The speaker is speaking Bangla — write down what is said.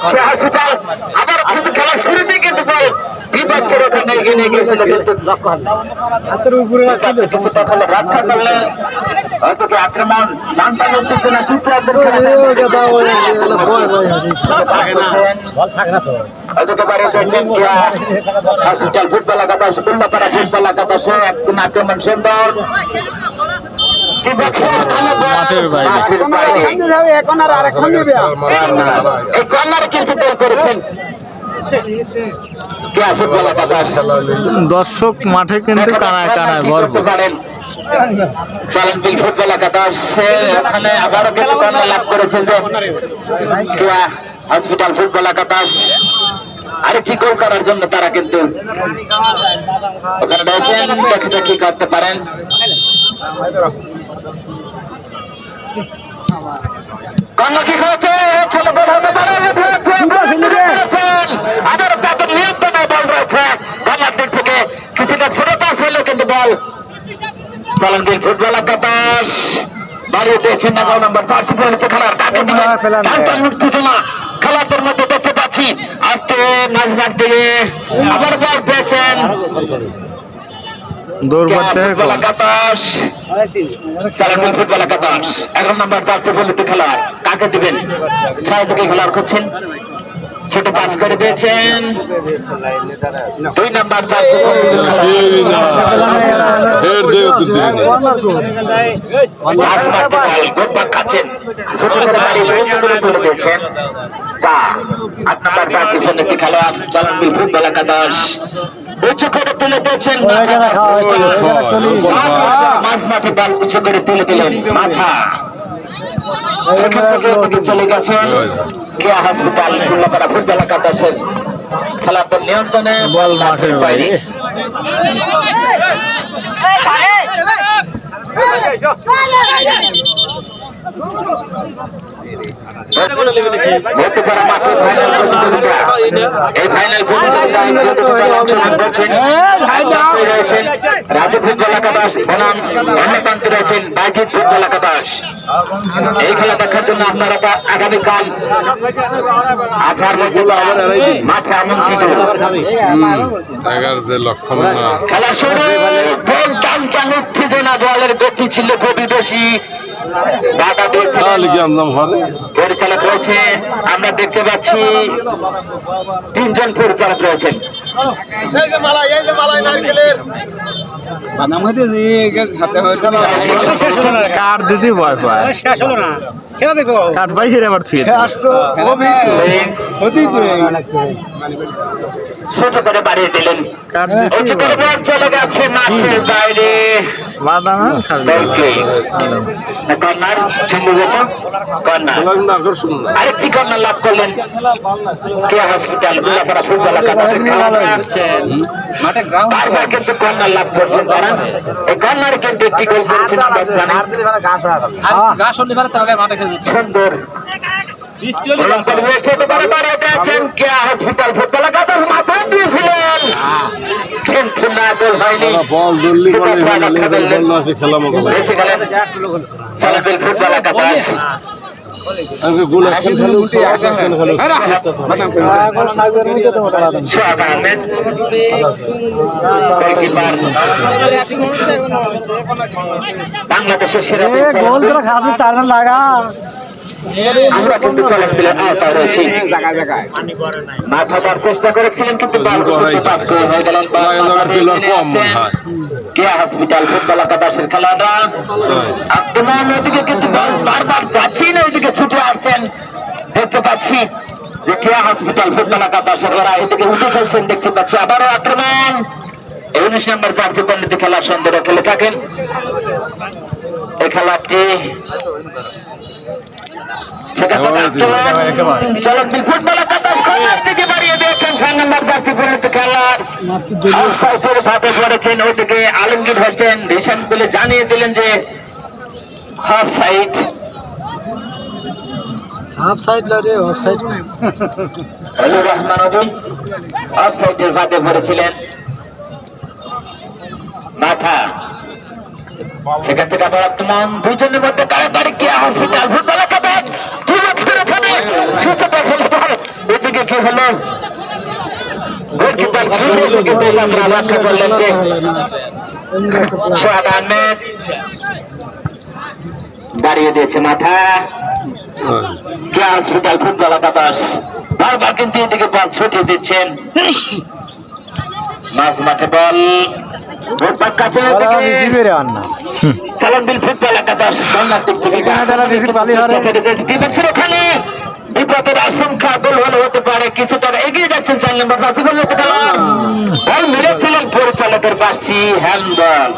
হসপিটাল আবার কিন্তু খেলা শুরুতে কিন্তু বল বিপক্ষের ওখানে এগিয়ে গিয়েছিল কিন্তু কিছু তখন রক্ষা করলেন হয়তো কি আক্রমণ নামটা করতেছে না চিত্রাদের হসপিটাল ফুটবল একাদশ উল্লাপাড়া ফুটবল একাদশে একদিন আক্রমণ সুন্দর দর্শক মাঠে কিন্তু কানায় কানায় ভরপুর। চালানবিল ফুটবল একাদশ ওখানে আবারও কিন্তু কর্নার লাভ করেছেন যে হসপিটাল ফুটবল একাদশ আরেকটি গোল করার জন্য তারা কিন্তু ওখানে রয়েছেন, দেখে কি করতে পারেন। কর্নার কিক হয়েছে, খেলে গোল হতে পারে, আবার তাদের নিয়ন্ত্রণে বল রয়েছে কর্নার দিক থেকে কিছুটা ছোট পাস হলেও কিন্তু বল চালানবিল ফুটবল একাদশ বাড়িয়ে দিয়েছেন 11 নম্বর জার্সি পরিণত খেলার কাকে দিলেন উত্তেজনা খেলার মধ্যে দেখতে পাচ্ছি আজকে মাঝমাঠ দিয়ে আবার বল পেয়েছেন ফুটবল একাদশ চালানবিল ফুটবল একাদশ 11 নম্বর জার্সি পরিণত খেলার কাকে দিবেন 6 থেকে খেলার করছেন ছোট পাস করে দিয়েছেন 2 নম্বর জার্সি খেলোয়াড় চালানবিল ফুটবল একাদশ উঁচু করে তুলে দিয়েছেন মাঝ মাঠে বল উঁচু করে তুলে দিলেন মাথা সেখান থেকে চলে গেছেন কেয়া হসপিটাল উল্লাপাড়া ফুটবল একাদশের খেলাতে নিয়ন্ত্রণে বল মাঠের বাইরে হতে পারে মাত্র ফাইনাল প্রতিযোগিতা। এই ফাইনাল প্রতিযোগিতায় অংশগ্রহণ করছেন রয়েছেন রাজু ফুটবল একাদশ বনাম অন্য প্রান্তে রয়েছেন বাইজিৎ ফুটবল একাদশ। এই খেলা দেখার জন্য আপনারা আগামীকাল 8টার মধ্যে মাঠে আমন্ত্রিত। খেলা শুরু, বল টান উত্তেজনা, বলের গতি ছিল খুবই বেশি, বাধা পরিচালক রয়েছে আমরা দেখতে পাচ্ছি 3 জন পরিচালক রয়েছেন। কার দিতে ভয় পায় কাঠ ভাই হেরে আবার ছুঁয়ে ছোট করে বাড়িয়ে দিলেন, চলে গেছে মাঠের বাইরে। কর্নার সম্ভবত আরেকটি কর্নার লাভ করলেন কেয়া হসপিটাল উল্লাপাড়া ফুটবল একাদশের বারবার কিন্তু কর্নার লাভ করছেন তারা। এই কর্নারে কিন্তু একটি গোল করেছেন সুন্দর ছোট করে বাড়িয়ে দিয়েছেন কেয়া হসপিটাল ফুটবল একাদশ মাথায় দিয়েছিলেন কিন্তু না গোল হয়নি। চালানবিল ফুটবল একাদশ বাংলাদেশের সেরা লাগা আমরা কিন্তু চালানবিলের আওতায় রয়েছি। মাথা মারার চেষ্টা করেছিলেন কিন্তু পাস করে হয়ে গেলেন কেয়া হসপিটাল ফুটবল একাদশের খেলাটা আক্রমণ ওইদিকে কিন্তু বারবার যাচ্ছি না, ওইদিকে ছুটে আসছেন দেখতে পাচ্ছি যে কেয়া হসপিটাল ফুটবল একাদশের ওরা এদিকে উঠে ফেলছেন দেখতে পাচ্ছি। আবারও আক্রমণ 19 নম্বর জার্সি পরিণত খেলার সুন্দর খেলে থাকেন এই খেলাটি চালানবিল ফুটবল একাদশ খেলার দিকে বাড়িয়ে দিয়েছেন 6 নম্বর জার্সি পরিণত খেলার অফসাইডের ভাবে পড়েছেন। ওইদিকে আলমগীর হোসেন রিশান বলে জানিয়ে দিলেন যে অফসাইড রহমান অফসাইডের ভাবে পড়েছিলেন মাথা। সেখান থেকে আবার আক্রমণ দুজনের মধ্যে কারাকারি কেয়া হসপিটাল ফুটবল একাদশ এদিকে কি হলো গোলকিপার কিন্তু আপনারা রক্ষা করলেন যে সোহাগ আহমেদ দাঁড়িয়ে দিয়েছে মাথা কেয়া হসপিটাল ফুটবল একাদশ বারবার কিন্তু এদিকে বল ছুটিয়ে দিচ্ছেন মাঝ মাঠে বল কাছে চালনবিল ফুটবল একাদশ ডিফেন্সের ওখানে বিপদের আশঙ্কা গোল হলে হতে পারে কিছু টাকা এগিয়ে যাচ্ছেন 4 নম্বর বল মেরেছিলেন পরিচালকের বাসি হ্যান্ডবল